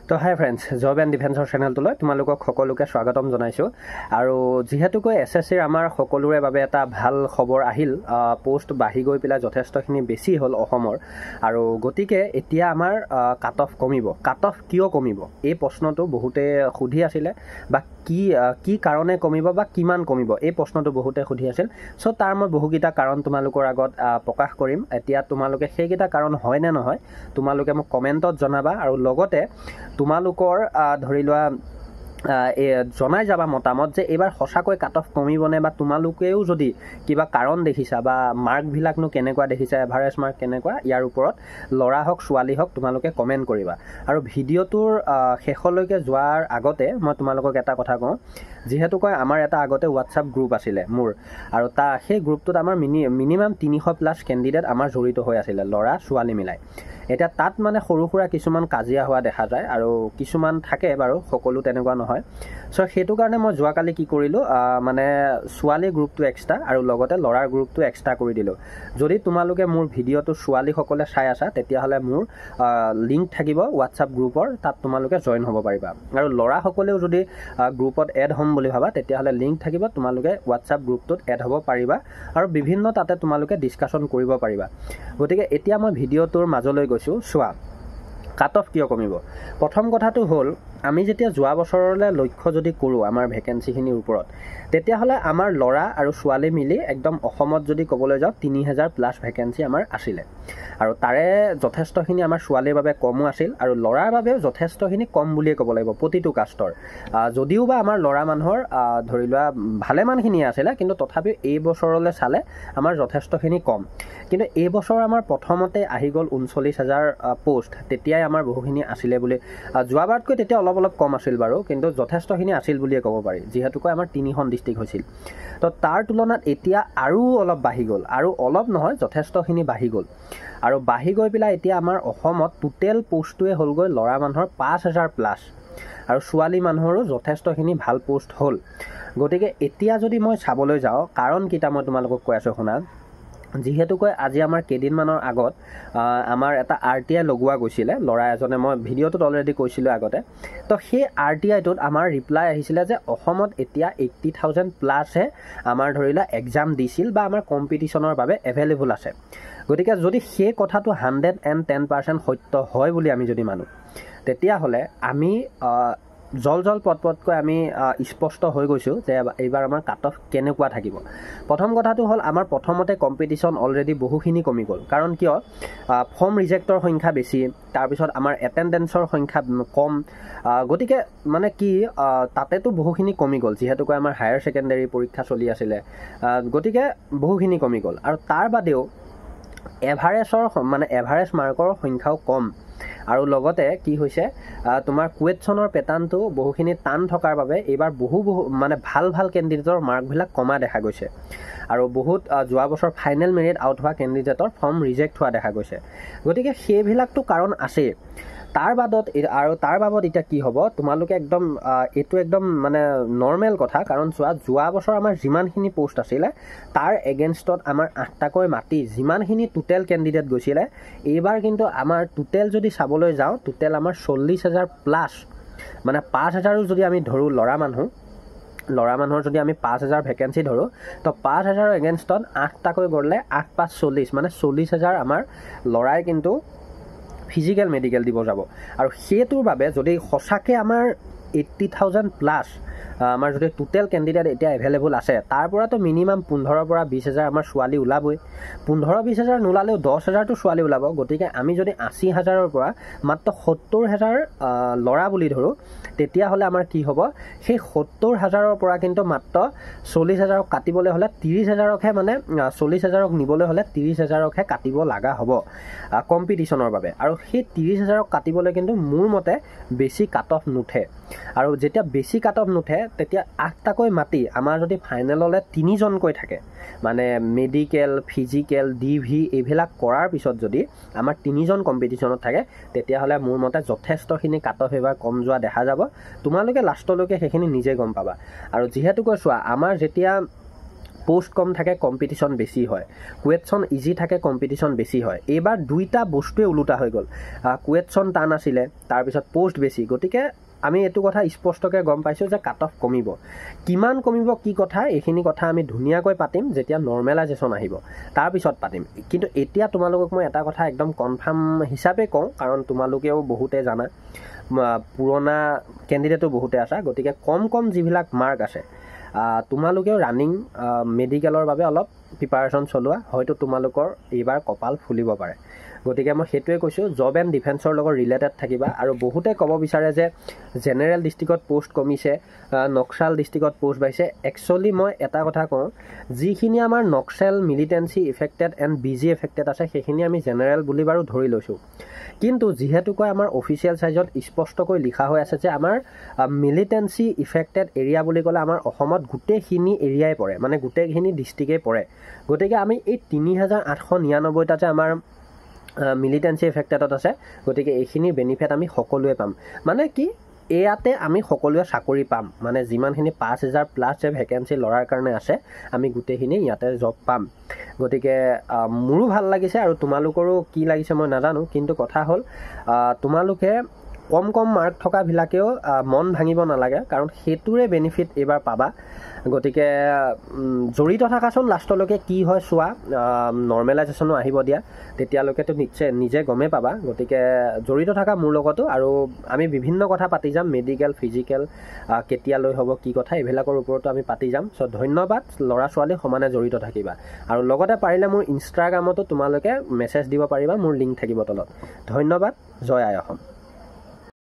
তো হাই friends, job and ডিফেন্সৰ চেনেলটোলৈ তোমালোকক সকলোকে স্বাগতম জনাইছোঁ। আৰু যিহেতুকৈ SSCৰ আমাৰ সকলোৰে বাবে এটা ভাল খবৰ আহিল, পোষ্ট বাঢ়ি গৈ পেলাই যথেষ্টখিনি বেছি হ'ল অসমৰ। আৰু গতিকে এতিয়া আমাৰ কাট অফ কমিব। কাট অফ কিয় কমিব এই প্ৰশ্নটো বহুতে সুধি আছিলে, বা কি কাৰণে কমিব বা কিমান কমিব এই প্ৰশ্নটো বহুতে সুধি আছিল। চ' তাৰ মই বহুকেইটা কাৰণ তোমালোকৰ আগত প্ৰকাশ কৰিম। এতিয়া তোমালোকে সেইকেইটা কাৰণ হয় নে নহয় তোমালোকে মোক কমেণ্টত জনাবা, আৰু লগতে তোমালোকৰ ধৰি লোৱা জনাই যাবা মতামত যে এইবাৰ সঁচাকৈ কাট অফ কমিবনে, বা তোমালোকেও যদি কিবা কাৰণ দেখিছা বা মাৰ্কবিলাকনো কেনেকুৱা দেখিছা, এভাৰেজ মাৰ্ক কেনেকুৱা, ইয়াৰ ওপৰত ল'ৰা হওক ছোৱালী হওক তোমালোকে কমেণ্ট কৰিবা। আৰু ভিডিঅ'টোৰ শেষলৈকে যোৱাৰ আগতে মই তোমালোকক এটা কথা কওঁ, যিহেতুকৈ আমাৰ এটা আগতে হোৱাটছআপ গ্ৰুপ আছিলে মোৰ, আৰু সেই গ্ৰুপটোত আমাৰ মিনিমাম 300+ কেণ্ডিডেট আমাৰ জড়িত হৈ আছিলে, ল'ৰা ছোৱালী মিলাই। এতিয়া তাত মানে সৰু সুৰা কিছুমান কাজিয়া হোৱা দেখা যায়, আৰু কিছুমান থাকে বাৰু, সকলো তেনেকুৱা নহয়। চ' সেইটো কাৰণে মই যোৱাকালি কি কৰিলোঁ, মানে ছোৱালী গ্ৰুপটো এক্সট্ৰা আৰু লগতে ল'ৰাৰ গ্ৰুপটো এক্সট্ৰা কৰি দিলোঁ। যদি তোমালোকে মোৰ ভিডিঅ'টো ছোৱালীসকলে চাই আছা তেতিয়াহ'লে মোৰ লিংক থাকিব হোৱাটছআপ গ্ৰুপৰ, তাত তোমালোকে জইন হ'ব পাৰিবা। আৰু ল'ৰাসকলেও যদি গ্ৰুপত এড হ'ম বুলি ভাবা তেতিয়াহ'লে লিংক থাকিব, তোমালোকে হোৱাটছআপ গ্ৰুপটোত এড হ'ব পাৰিবা, আৰু বিভিন্ন তাতে তোমালোকে ডিছকাশ্যন কৰিব পাৰিবা। গতিকে এতিয়া মই ভিডিঅ'টোৰ মাজলৈ গৈছোঁ। চোৱা, কাট অফ কিয় কমিব। প্ৰথম কথাটো হ'ল, আমি যেতিয়া যোৱা বছৰলৈ লক্ষ্য যদি কৰোঁ আমাৰ ভেকেঞ্চিখিনিৰ ওপৰত, তেতিয়াহ'লে আমাৰ ল'ৰা আৰু ছোৱালী মিলি একদম অসমত যদি ক'বলৈ যাওঁ 3000+ ভেকেঞ্চি আমাৰ আছিলে। আৰু তাৰে যথেষ্টখিনি আমাৰ ছোৱালীৰ বাবে কমো আছিল, আৰু ল'ৰাৰ বাবেও যথেষ্টখিনি কম বুলিয়ে ক'ব লাগিব প্ৰতিটো কাষ্টৰ। যদিও বা আমাৰ ল'ৰা মানুহৰ ধৰি লোৱা ভালেমানখিনিয়ে আছিলে, কিন্তু তথাপিও এই বছৰলৈ চালে আমাৰ যথেষ্টখিনি কম। কিন্তু এই বছৰ আমাৰ প্ৰথমতে আহি গ'ল 39,000 পোষ্ট। তেতিয়াই আমাৰ বহুখিনি আছিলে বুলি, যোৱাবাৰতকৈ তেতিয়া অলপ কম আছিল বাৰু, কিন্তু যথেষ্টখিনি আছিল বুলিয়ে ক'ব পাৰি, যিহেতুকৈ আমাৰ 3খন ডিষ্ট্ৰিক্ট হৈছিল। তো তাৰ তুলনাত এতিয়া আৰু অলপ বাঢ়ি গ'ল, আৰু অলপ নহয় যথেষ্টখিনি বাঢ়ি গ'ল। আৰু বাঢ়ি গৈ পেলাই এতিয়া আমাৰ অসমত টোটেল পোষ্টটোৱে হ'লগৈ ল'ৰা মানুহৰ 5000+, আৰু ছোৱালী মানুহৰো যথেষ্টখিনি ভাল পোষ্ট হ'ল। গতিকে এতিয়া যদি মই চাবলৈ যাওঁ কাৰণকেইটা মই তোমালোকক কৈ আছোঁ শুনা। যিহেতুকৈ আজি আমাৰ কেইদিনমানৰ আগত আমাৰ এটা RTI লগোৱা গৈছিলে, ল'ৰা এজনে, মই ভিডিঅ'টোত অলৰেডি কৈছিলোঁ আগতে। তো সেই RTIটোত আমাৰ ৰিপ্লাই আহিছিলে যে অসমত এতিয়া 80,000+হে আমাৰ ধৰি লোৱা এক্সাম দিছিল বা আমাৰ কম্পিটিশ্যনৰ বাবে এভেইলেবল আছে। গতিকে যদি সেই কথাটো 110% সত্য হয় বুলি আমি যদি মানো, তেতিয়াহ'লে আমি জল পটকৈ আমি স্পষ্ট হৈ গৈছোঁ যে এইবাৰ আমাৰ কাট অফ কেনেকুৱা থাকিব। প্ৰথম কথাটো হ'ল, আমাৰ প্ৰথমতে কম্পিটিশ্যন অলৰেডি বহুখিনি কমি গ'ল। কাৰণ কিয়, ফৰ্ম ৰিজেক্টৰ সংখ্যা বেছি, তাৰপিছত আমাৰ এটেণ্ডেঞ্চৰ সংখ্যা কম। গতিকে মানে কি, তাতেতো বহুখিনি কমি গ'ল, যিহেতুকৈ আমাৰ হায়াৰ ছেকেণ্ডেৰী পৰীক্ষা চলি আছিলে। গতিকে বহুখিনি কমি গ'ল, আৰু তাৰ বাদেও এভাৰেজ মাৰ্কৰ সংখ্যাও কম। আৰু লগতে কি হৈছে, তোমাৰ কুৱেশ্যনৰ পেটাৰ্ণটো বহুখিনি টান থকাৰ বাবে এইবাৰ বহু মানে ভাল কেণ্ডিডেটৰ মাৰ্কবিলাক কমা দেখা গৈছে, আৰু বহুত যোৱা বছৰ ফাইনেল মেৰিট আউট হোৱা কেণ্ডিডেটৰ ফৰ্ম ৰিজেক্ট হোৱা দেখা গৈছে। গতিকে সেইবিলাকতো কাৰণ আছেই। তাৰ বাবদ এতিয়া কি হ'ব, তোমালোকে এইটো একদম মানে নৰ্মেল কথা। কাৰণ চোৱা, যোৱা বছৰ আমাৰ যিমানখিনি পোষ্ট আছিলে তাৰ এগেইনষ্টত আমাৰ 8টাকৈ মাতি যিমানখিনি টোটেল কেণ্ডিডেট গৈছিলে, এইবাৰ কিন্তু আমাৰ টোটেল যদি চাবলৈ যাওঁ, টোটেল আমাৰ 40,000+, মানে 5,000ও যদি আমি ধৰোঁ ল'ৰা মানুহৰ যদি আমি 5,000 ভেকেঞ্চি ধৰোঁ, তো 5,000ৰ এগেইনষ্টত 8টাকৈ গ'লে 8 × 5 = 40, মানে 40,000 আমাৰ ল'ৰাই কিন্তু ফিজিকেল মেডিকেল দিব যাব। আৰু সেইটোৰ বাবে যদি সঁচাকৈ আমাৰ 80,000+ আমাৰ যদি টোটেল কেণ্ডিডেট এতিয়া এভেইলেবল আছে, তাৰ পৰাতো মিনিমাম 15,000 পৰা 20,000 আমাৰ ছোৱালী ওলাবই। 15,000-20,000 নোলালেও 10,000টো ছোৱালী ওলাব। গতিকে আমি যদি 80,000ৰ পৰা মাত্ৰ 70,000 ল'ৰা বুলি ধৰোঁ, তেতিয়াহ'লে আমাৰ কি হ'ব, সেই 70,000ৰ পৰা কিন্তু মাত্ৰ 40,000ক কাটিবলৈ হ'লে 30,000কহে, মানে 40,000ক নিবলৈ হ'লে 30,000কহে কাটিব লগা হ'ব কম্পিটিশ্যনৰ বাবে। আৰু সেই 30,000ক কাটিবলৈ কিন্তু মোৰ মতে বেছি কাট অফ নুঠে। আৰু যেতিয়া বেছি কাট অফ নুঠে, তেতিয়া 8টাকৈ মাতি আমাৰ যদি ফাইনেললৈ 3জনকৈ থাকে, মানে মেডিকেল, ফিজিকেল, DV এইবিলাক কৰাৰ পিছত যদি আমাৰ 3জন কম্পিটিশ্যনত থাকে, তেতিয়াহ'লে মোৰ মতে যথেষ্টখিনি কাট অফ এবাৰ কম যোৱা দেখা যাব। তোমালোকে লাষ্টলৈকে সেইখিনি নিজে গম পাবা। আৰু যিহেতুকৈ চোৱা, আমাৰ যেতিয়া পোষ্ট কম থাকে, কম্পিটিশ্যন বেছি হয়, কুৱেশ্যন ইজি থাকে, কম্পিটিশ্যন বেছি হয়। এইবাৰ দুইটা বস্তুৱে ওলোটা হৈ গ'ল, কুৱেশ্যন টান আছিলে, তাৰপিছত পোষ্ট বেছি। গতিকে আমি এইটো কথা স্পষ্টকৈ গম পাইছোঁ যে কাট অফ কমিব। কিমান কমিব কি কথা, এইখিনি কথা আমি ধুনীয়াকৈ পাতিম যেতিয়া নৰ্মেলাইজেশ্যন আহিব, তাৰপিছত পাতিম। কিন্তু এতিয়া তোমালোকক মই এটা কথা একদম কনফাৰ্ম হিচাপে কওঁ, কাৰণ তোমালোকেও বহুতে জানা, পুৰণা কেণ্ডিডেটো বহুতে আছা। গতিকে কম যিবিলাক মাৰ্ক আছে, তোমালোকেও ৰানিং মেডিকেলৰ বাবে অলপ প্ৰিপাৰেশ্যন চলোৱা, হয়তো তোমালোকৰ এইবাৰ কপাল ফুলিব পাৰে। গতিকে মই সেইটোৱে কৈছোঁ, জব এণ্ড ডিফেন্সৰ লগত ৰিলেটেড থাকিবা। আৰু বহুতে ক'ব বিচাৰে যে জেনেৰেল ডিষ্ট্ৰিক্টত পোষ্ট কমিছে, নক্সাল ডিষ্ট্ৰিক্টত পোষ্ট বাঢ়িছে। একচুৱেলি মই এটা কথা কওঁ, যিখিনি আমাৰ নক্সেল, মিলিটেঞ্চি ইফেক্টেড এণ্ড বিজি এফেক্টেড আছে, সেইখিনি আমি জেনেৰেল বুলি বাৰু ধৰি লৈছোঁ। কিন্তু যিহেতুকৈ আমাৰ অফিচিয়েল চাইজত স্পষ্টকৈ লিখা হৈ আছে যে আমাৰ মিলিটেঞ্চি ইফেক্টেড এৰিয়া বুলি ক'লে আমাৰ অসমত গোটেইখিনি এৰিয়াই পৰে, মানে গোটেইখিনি ডিষ্ট্ৰিক্টেই পৰে। গতিকে আমি এই ৩,৮৯৯টা যে আমাৰ মিলিটেঞ্চি এফেক্টেডত আছে, গতিকে এইখিনি বেনিফিট আমি সকলোৱে পাম। মানে কি, ইয়াতে আমি সকলোৱে চাকৰি পাম, মানে যিমানখিনি ৫,০০০+ যে ভেকেঞ্চি ল'ৰাৰ কাৰণে আছে, আমি গোটেইখিনি ইয়াতে জব পাম। গতিকে মোৰো ভাল লাগিছে, আৰু তোমালোকৰো কি লাগিছে মই নাজানো। কিন্তু কথা হ'ল, তোমালোকে কম মাৰ্ক থকাবিলাকেও মন ভাঙিব নালাগে, কাৰণ সেইটোৰে বেনিফিট এইবাৰ পাবা। গতিকে জড়িত থাকাচোন লাষ্টলৈকে, কি হয় চোৱা, নৰ্মেলাইজেশ্যনো আহিব দিয়া, তেতিয়ালৈকেতো নিশ্চয় নিজে গমেই পাবা। গতিকে জড়িত থাকা মোৰ লগতো, আৰু আমি বিভিন্ন কথা পাতি যাম, মেডিকেল, ফিজিকেল কেতিয়ালৈ হ'ব, কি কথা, এইবিলাকৰ ওপৰতো আমি পাতি যাম। চ' ধন্যবাদ, ল'ৰা ছোৱালী সমানে জড়িত থাকিবা। আৰু লগতে পাৰিলে মোৰ ইনষ্টাগ্ৰামতো তোমালোকে মেছেজ দিব পাৰিবা, মোৰ লিংক থাকিব তলত। ধন্যবাদ, জয় আই অসম।